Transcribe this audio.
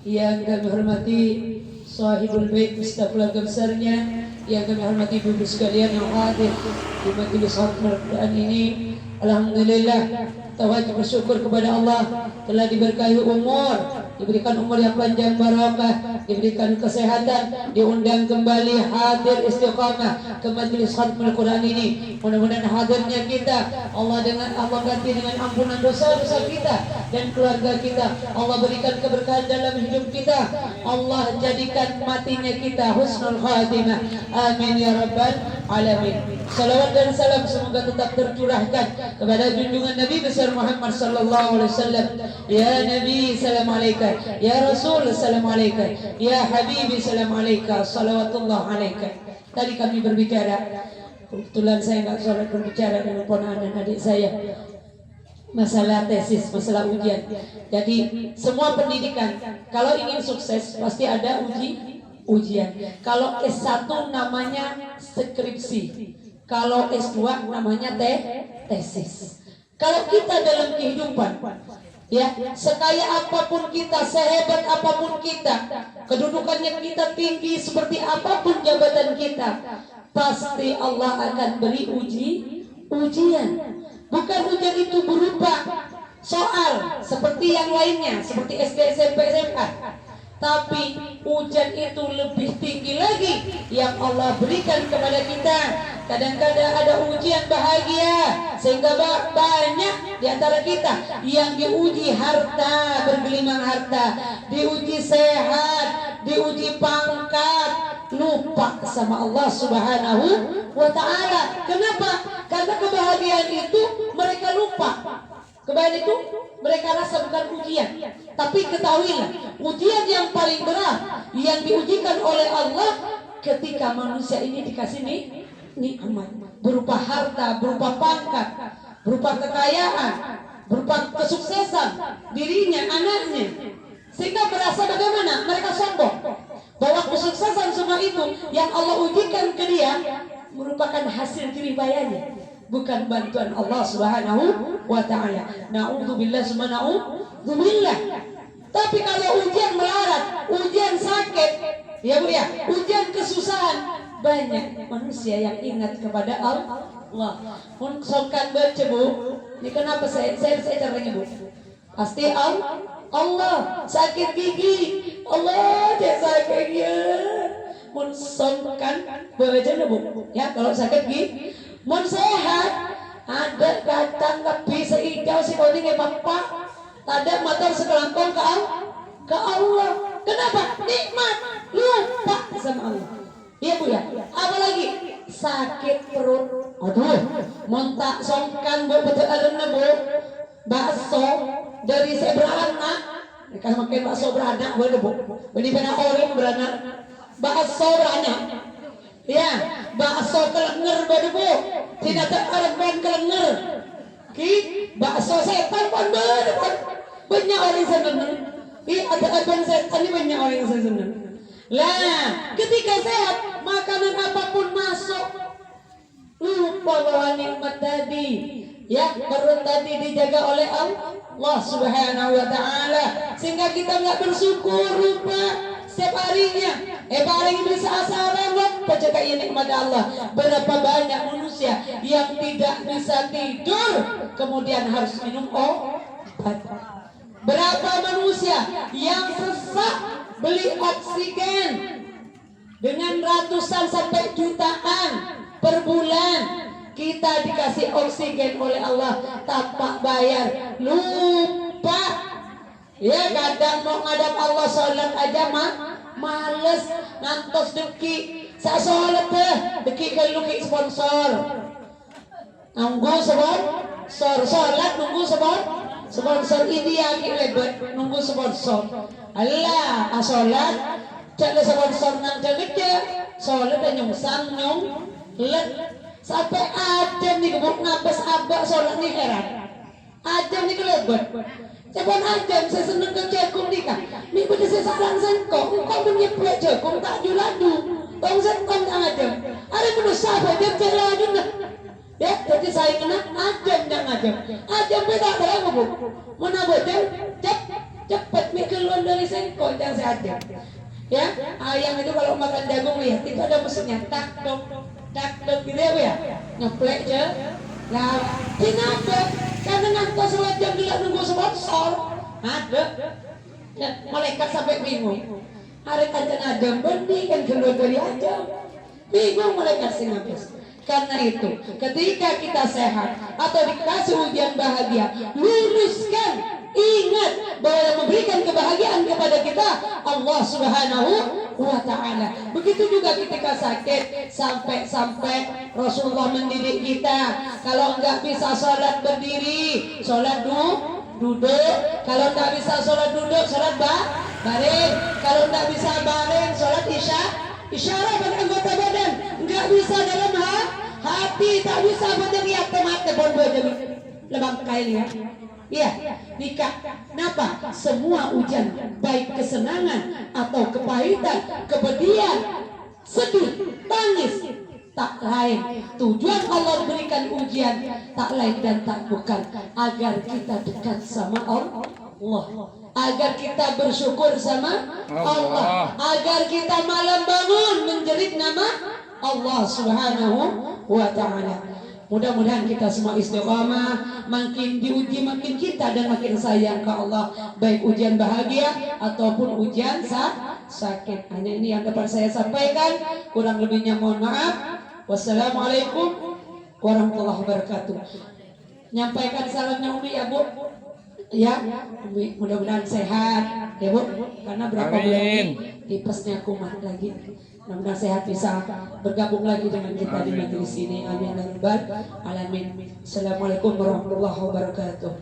yang kami hormati Sahibul Bait beserta keluarga besarnya, yang kami hormati ibu-ibu sekalian yang hadir di majelis Al-Quran ini. Alhamdulillah, kita wajib bersyukur kepada Allah telah diberkahi umur, diberikan umur yang panjang barakah, diberikan kesehatan, diundang kembali hadir istiqamah ke majelis khatmul Quran ini. Mudah-mudahan hadirnya kita Allah ganti dengan ampunan dosa-dosa kita dan keluarga kita. Allah berikan keberkahan dalam hidup kita. Allah jadikan matinya kita husnul khatimah. Amin ya rabbal alamin. Salawat dan salam semoga tetap tercurahkan kepada junjungan Nabi besar Muhammad sallallahu alaihi wasallam. Ya Nabi salam alaika, ya Rasul salam alaika, ya Habibi salam alaika, salawatullah alaika. Tadi kami berbicara, kebetulan saya nggak sholat, berbicara dengan ponakan dan adik saya masalah tesis, masalah ujian. Jadi semua pendidikan kalau ingin sukses pasti ada ujian. Kalau S1 namanya skripsi, kalau S2 namanya tesis. Kalau kita dalam kehidupan, ya, sekaya apapun kita, sehebat apapun kita, kedudukannya kita tinggi seperti apapun jabatan kita, pasti Allah akan beri ujian. Bukan ujian itu berupa soal seperti yang lainnya, seperti SD, SMP, SMA. Tapi ujian itu lebih tinggi lagi yang Allah berikan kepada kita. Kadang-kadang ada ujian bahagia, sehingga banyak di antara kita yang diuji harta, bergelimang harta, diuji sehat, diuji pangkat, lupa sama Allah Subhanahu wa ta'ala. Kenapa? Karena kebahagiaan itu mereka lupa. Kebahagiaan itu mereka rasa bukan ujian. Tapi ketahuilah, ujian yang paling berat yang diujikan oleh Allah ketika manusia ini dikasih nikmat berupa harta, berupa pangkat, berupa kekayaan, berupa kesuksesan dirinya, anaknya, sehingga merasa bagaimana mereka sombong bahwa kesuksesan semua itu yang Allah ujikan ke dia merupakan hasil jerih payahnya, bukan bantuan Allah Subhanahu wa ta'ala. Na'udzubillah summa na'udzubillah. Tapi kalau ujian melarat, ujian sakit, ya Bu ya, ujian kesusahan, banyak manusia yang ingat kepada Allah. Pun sokan baca Bu, ini kenapa saya caranya Bu? Pasti Allah sakit gigi, Allah dia sakitnya. Mun sokan baca Bu, ya kalau sakit gigi. Mun sehat, ada kacang lebih sehijau si kuning bapak, ada motor sekelangkong ke Allah. Kenapa? Nikmat, lupa sama Allah. Iya Bu ya. Apalagi sakit perut. Aduh, mun tak songkan Bu betul adana Bu. Bakso dari seberana, mereka makan bakso beranak boleh Bu. Beli pernah orang beranak. Bakso beranak. Ya, bakso kelenger bade Bu. Tidak ada ban kelenger. Ki bakso setan pun bade Bu. Banyak orang senang. Ada ban setan ini banyak orang yang senang. Lah, ketika sehat, makanan apapun masuk. Lupa bahwa nikmat tadi, ya, perut tadi dijaga oleh Allah Subhanahu wa ta'ala, sehingga kita nggak bersyukur, lupa setiap harinya. Paling bisa asaran lupa jaga nikmat Allah. Berapa banyak manusia yang tidak bisa tidur kemudian harus minum obat. Berapa manusia yang sesak beli oksigen dengan ratusan sampai jutaan per bulan. Kita dikasih oksigen oleh Allah tanpa bayar, lupa. Ya, kadang mau ngadap Allah sholat aja males, ngantos deki sa sholat deki keluki sponsor, nunggu sponsor sholat, nunggu sponsor ini yang lebet, nunggu sponsor. Allah sholat cakle sponsor nang cakle sholat dan nyung let sampai ada nih kebuk ngabas abak sholat nih heran ada nih kelebet. Cepon aja saya seneng ke jagung nikah. Nih pada saya sarang sengkok, kok menyeplek jagung tak juladu. Tong sengkok aja. Ada penuh sahabat dia celaju nak. Ya, jadi saya kena aja ndak aja. Aja beda berapa Bu? Mana betul? Cepat mie keluar dari sengkok, jangan saja. Ya, ayam itu kalau makan jagung lihat itu ada mesinnya, tak dok gitu ya, ngeplek je. Nah, kenapa? Karena nanti sholat jam gila nunggu sponsor. Ada, ya, malaikat sampai bingung. Hari kancan Adam benih kan keluar dari Adam. Bingung malaikat singapus. Karena itu, ketika kita sehat atau dikasih ujian bahagia, luluskan, ingat bahwa yang memberikan kebahagiaan kepada kita Allah Subhanahu wa Ta'ala. Begitu juga ketika sakit, sampai Rasulullah mendidik kita, kalau enggak bisa sholat berdiri, sholat duduk. Kalau enggak bisa sholat duduk, sholat baring. Kalau enggak bisa baring, sholat isyarat pada anggota badan. Enggak bisa dalam hati, tak bisa berdiri mata bondo jadi lebang kain ya. Iya, nikah. Kenapa? Semua ujian, baik kesenangan atau kepahitan, kepedihan, sedih, tangis, tak lain. Tujuan Allah berikan ujian tak lain dan tak bukan agar kita dekat sama Allah, agar kita bersyukur sama Allah, agar kita malam bangun menjerit nama Allah Subhanahu wa Ta'ala. Mudah-mudahan kita semua istiqamah, makin diuji makin kita dan makin sayang ke Allah, baik ujian bahagia ataupun ujian sakit. Hanya ini yang dapat saya sampaikan, kurang lebihnya mohon maaf. Wassalamualaikum warahmatullahi wabarakatuh. Nyampaikan salamnya Umi ya Bu. Ya, Umi mudah-mudahan sehat ya Bu, karena berapa bulan ini tipesnya kumat lagi. Mudah-mudahan sehat bisa bergabung lagi dengan kita di majelis ini. Amin ya rabbal alamin. Assalamualaikum warahmatullahi wabarakatuh.